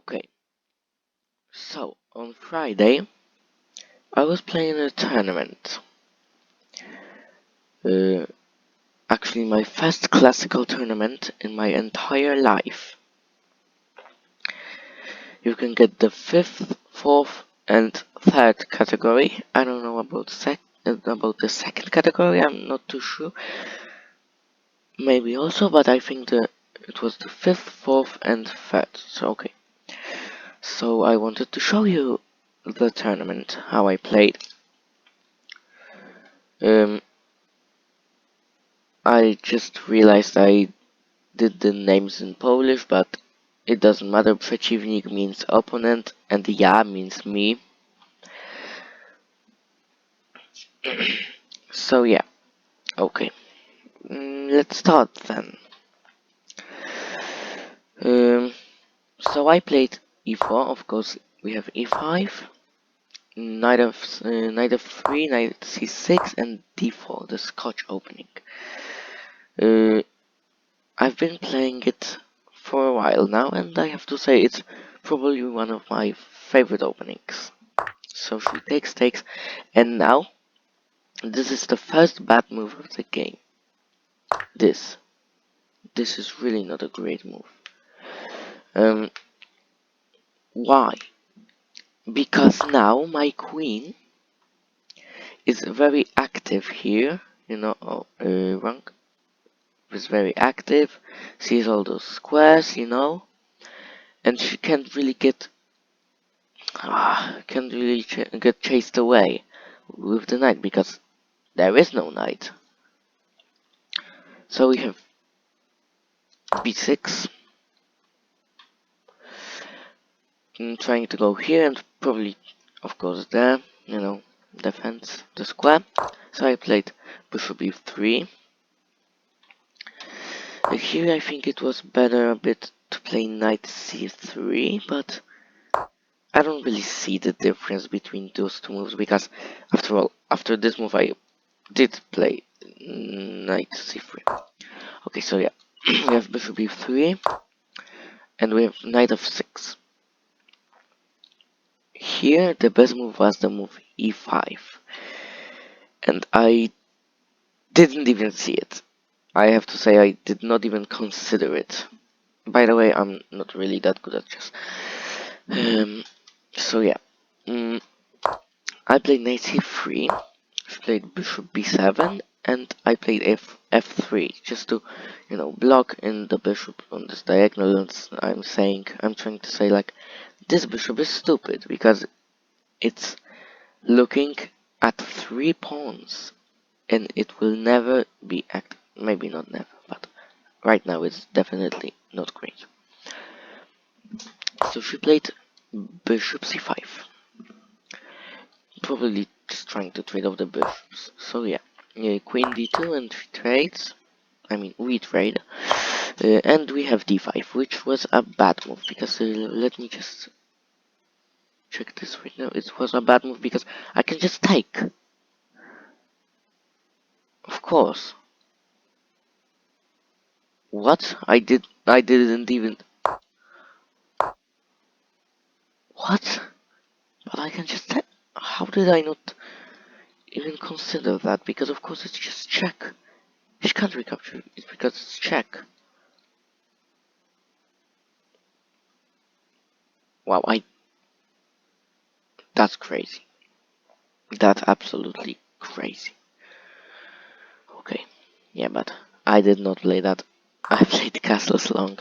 Okay, so on Friday I was playing a tournament. Uh, Actually, my first classical tournament in my entire life. You can get the fifth, fourth, and third category. I don't know about the second category. I'm not too sure. Maybe also, but I think it was the fifth, fourth, and third. So okay. So I wanted to show you the tournament, how I played. I just realized I did the names in Polish, but it doesn't matter. Przeciwnik means opponent, and ja means me. So yeah, okay. Let's start then. Um, so I played e4. Of course, we have e5, knight f3, knight c6, and d4, the Scotch opening. I've been playing it for a while now, and I have to say it's probably one of my favorite openings. So she takes, and now this is the first bad move of the game. This is really not a great move. Why? Because now my queen is very active here. Wrong. Is very active. Sees all those squares, and she can't really get chased away with the knight because there is no knight. So we have b6. Trying to go here and probably, of course, there, defense the square. So I played bishop e3. Here I think it was better a bit to play knight c3, but I don't really see the difference between those two moves because, after all, after this move I did play knight c3. Okay, so yeah, we have bishop e3, and we have knight f6. Here the best move was the move e5, and I didn't even see it. I have to say I did not even consider it. By the way, I'm not really that good at chess. So yeah. I played knight c3, she played bishop b7, and I played f3 just to, block in the bishop on this diagonal. I'm trying to say like this bishop is stupid because it's looking at 3 pawns and it will never be active. Maybe not never, but right now it's definitely not great. So she played bishop c5. Probably just trying to trade off the bishops. So yeah, queen d2 and she trades. I mean, we trade. And we have d5, which was a bad move because let me just check this right now. It was a bad move because I can just take. Of course. What? I didn't even... What? But I can just take... How did I not even consider that? Because of course it's just check. She can't recapture it because it's check. Wow, that's crazy. That's absolutely crazy. Okay. Yeah, but I did not play that. I played castles long.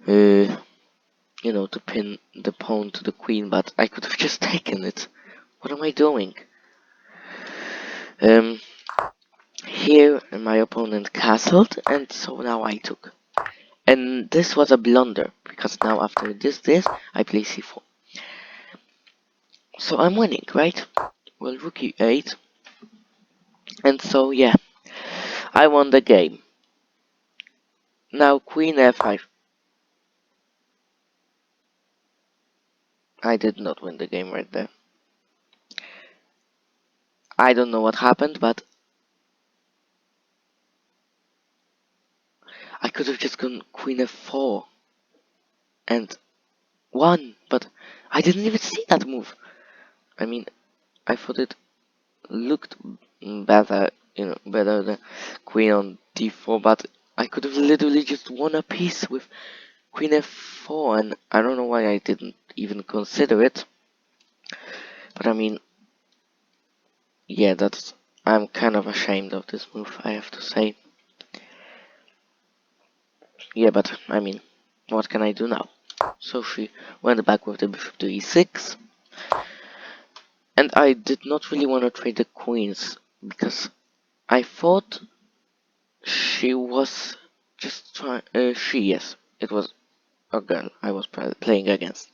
To pin the pawn to the queen, but I could have just taken it. What am I doing? Here my opponent castled, and so now I took. And this was a blunder, because now after this, I play c4. So I'm winning, right? Well, rook e8. And so, yeah, I won the game. Now queen f5. I did not win the game right there. I don't know what happened, but I could have just gone queen f4. And won, but I didn't even see that move. I mean, I thought it looked better, better than queen on d4, but I could have literally just won a piece with queen f4, and I don't know why I didn't even consider it. But I mean, yeah, I'm kind of ashamed of this move, I have to say. Yeah, but I mean, what can I do now? So she went back with the bishop to e6, and I did not really want to trade the queens because I thought she was just trying. Yes, it was a girl I was playing against.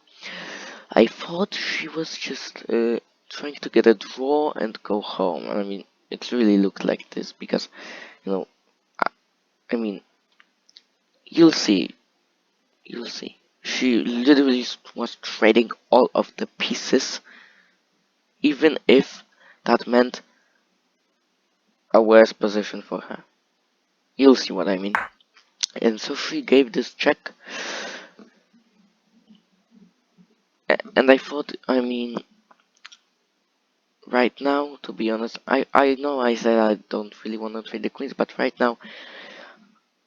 I thought she was just trying to get a draw and go home. I mean, it really looked like this because, you know, I, I mean, you'll see, you'll see. She literally was trading all of the pieces, even if that meant a worse position for her. You'll see what I mean. And so she gave this check, and I thought, I mean, right now, to be honest, I know I said I don't really want to trade the queens, but right now,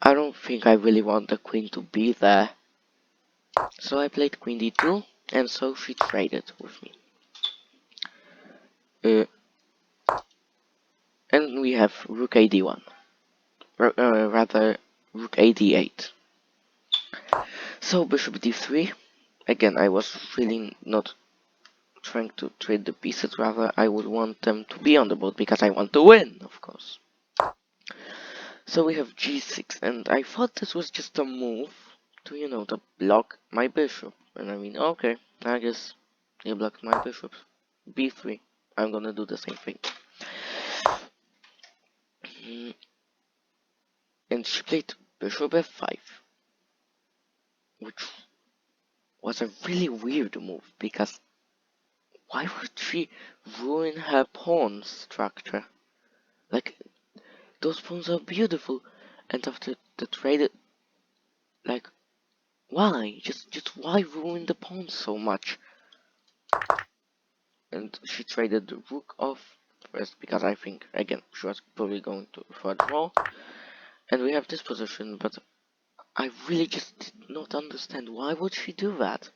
I don't think I really want the queen to be there. So I played queen d2, and so she traded with me. And we have rook a d1, rather rook a d8. So bishop d3. Again, I was really not trying to trade the pieces, rather I would want them to be on the board because I want to win, of course. So we have g6, and I thought this was just a move to, to block my bishop. And I mean, okay, I guess you blocked my bishop. b3, I'm gonna do the same thing. And she played bishop f5, which was a really weird move, because why would she ruin her pawn structure? Like, those pawns are beautiful, and after the trade, like, why? Just why ruin the pawns so much? And she traded the rook off first, because I think, again, she was probably going for a draw. And we have this position, but I really just did not understand why would she do that.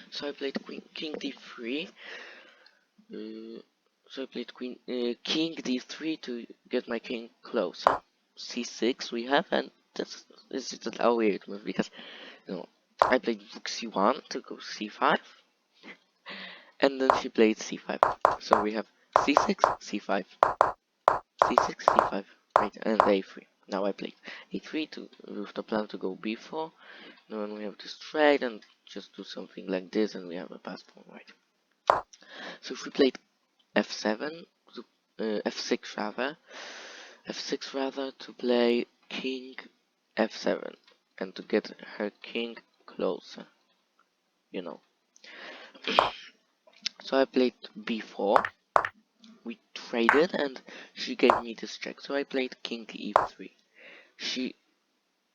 So I played king d3. So I played king d3 to get my king closer. c6 we have, and this is just a weird move because, I played rook c1 to go c5, and then she played c5. So we have c6, c5, c6, c5, right, and a3. Now I played a3 to with the plan to go b4. Now we have this trade and just do something like this, and we have a pass pawn, right? So if we played f7, f6 rather, f6 rather to play king f7 and to get her king closer, you know. So I played b4. We traded, and she gave me this check. So I played king e3. She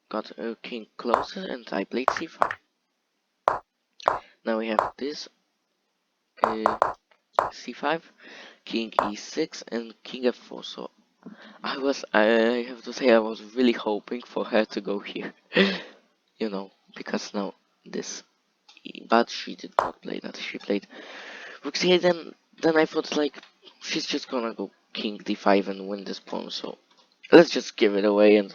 got her king closer, and I played c5. Now we have this c5, king e6, and king f4. So I have to say, I was really hoping for her to go here, because now this. But she did not play that. She played rook c8. Then I thought, like, she's just gonna go king d5 and win this pawn. So let's just give it away, and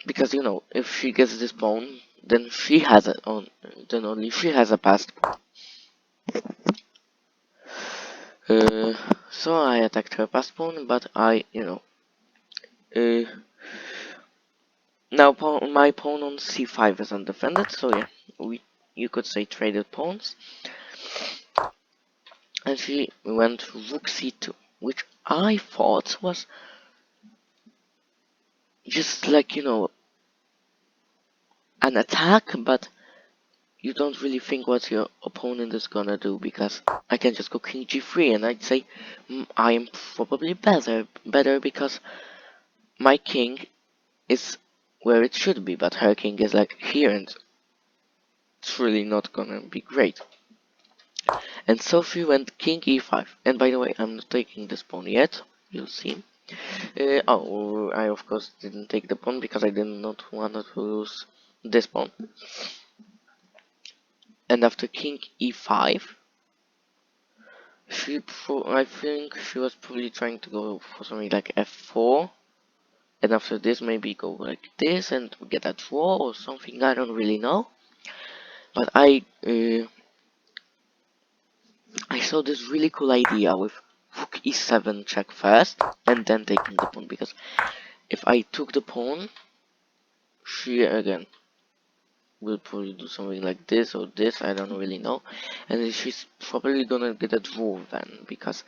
because if she gets this pawn, then she has it on. Then only she has a passed pawn. So I attacked her passed pawn, but uh, now my pawn on c5 is undefended. So yeah, you could say traded pawns. And she went rook c2, which I thought was just like, an attack, but you don't really think what your opponent is gonna do, because I can just go king g3, and I'd say I am probably better because my king is where it should be, but her king is like here, and it's really not gonna be great. And so she went king e5. And by the way, I'm not taking this pawn yet. You'll see. Oh, I of course didn't take the pawn because I did not want to lose this pawn. And after king e5, I think she was probably trying to go for something like f4. And after this, maybe go like this and get a draw or something. I don't really know. But I saw this really cool idea with rook e7 check first and then taking the pawn, because if I took the pawn, she again will probably do something like this or this, I don't really know, and she's probably gonna get a draw then, because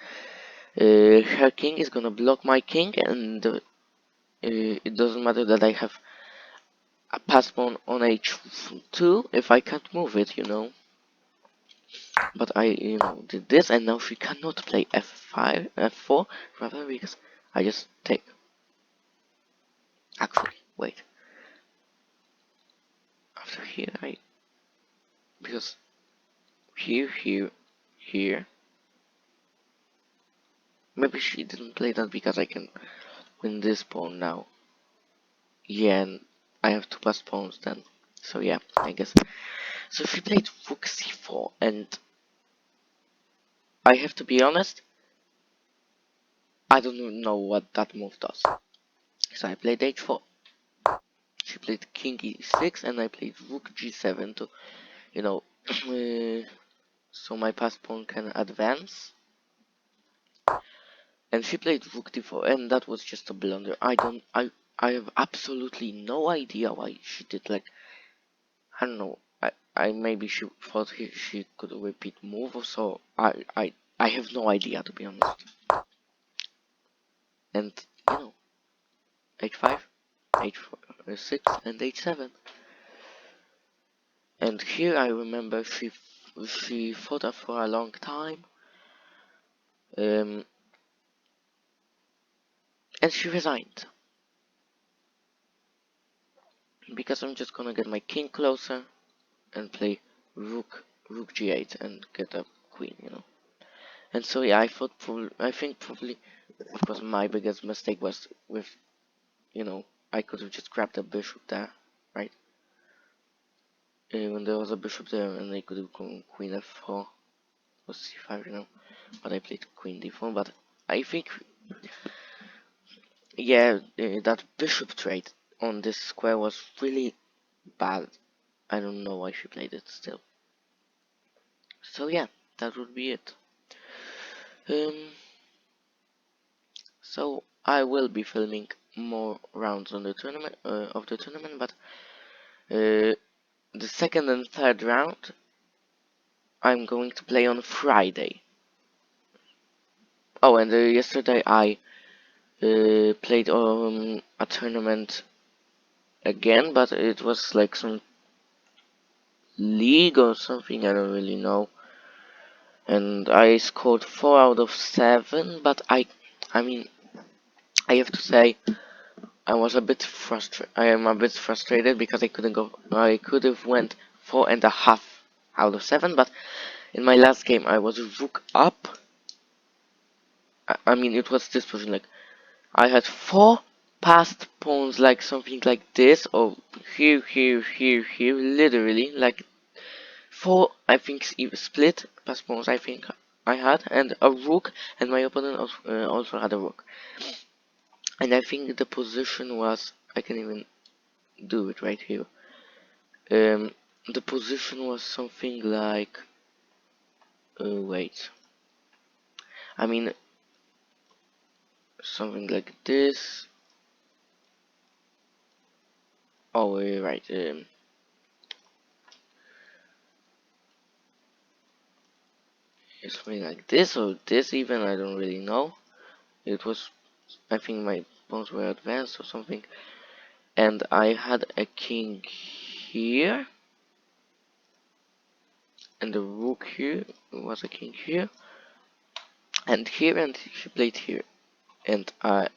her king is gonna block my king, and it doesn't matter that I have a pass pawn on h2 if I can't move it, you know. But I, did this, and now she cannot play f5, f4, rather, because I just take. Actually, wait. After here, because here. Maybe she didn't play that because I can win this pawn now. Yeah, and I have two passed pawns then. So yeah, I guess. So she played rook c4, and I have to be honest, I don't know what that move does. So I played h4. She played king e6, and I played rook g7 to, you know, so my passed pawn can advance. And she played rook d4, and that was just a blunder. I have absolutely no idea why she did, like, I don't know. I maybe she thought she could repeat move or so. I have no idea, to be honest. And h5, h6, and h7. And here I remember she fought up for a long time. And she resigned because I'm just gonna get my king closer and play rook g8 and get a queen, you know. And so yeah, I think probably, of course, my biggest mistake was with, I could have just grabbed a bishop there, right? When there was a bishop there, and I could have gone queen f4 or c5, you know. But I played queen d4. But I think, yeah, that bishop trade on this square was really bad. I don't know why she played it still. So yeah, that would be it. So I will be filming more rounds on the tournament but the second and third round I'm going to play on Friday. Oh, and yesterday I played a tournament again, but it was like some league or something, I don't really know. And I scored 4 out of 7, but I mean, I have to say I was a bit frustrated. I am a bit frustrated because I couldn't go. I could have went 4.5 out of 7, but in my last game I was rook up. I mean, it was this position, like I had 4 passed pawns, like something like this, or here, literally like 4. I think even split passed pawns. I think I had, and a rook, and my opponent also had a rook. And I think the position was, I can even do it right here. The position was something like, wait, I mean, something like this. Oh, right, something like this or this even, I don't really know. It was, I think my pawns were advanced or something. And I had a king here. And the rook here, was a king here. And here, and she played here. And I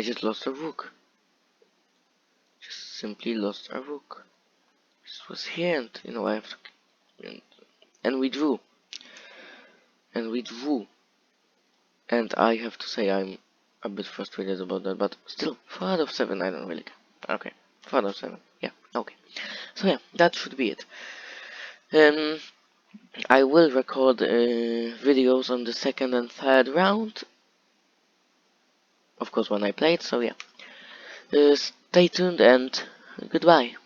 just lost a rook. Just simply lost a rook. It's was here, and you know I have to, and we drew, and I have to say I'm a bit frustrated about that, but still 4 out of 7 I don't really care. Okay, 4 out of 7, yeah, okay. So yeah, that should be it. I will record videos on the second and third round, of course when I play it, so yeah. Stay tuned and goodbye.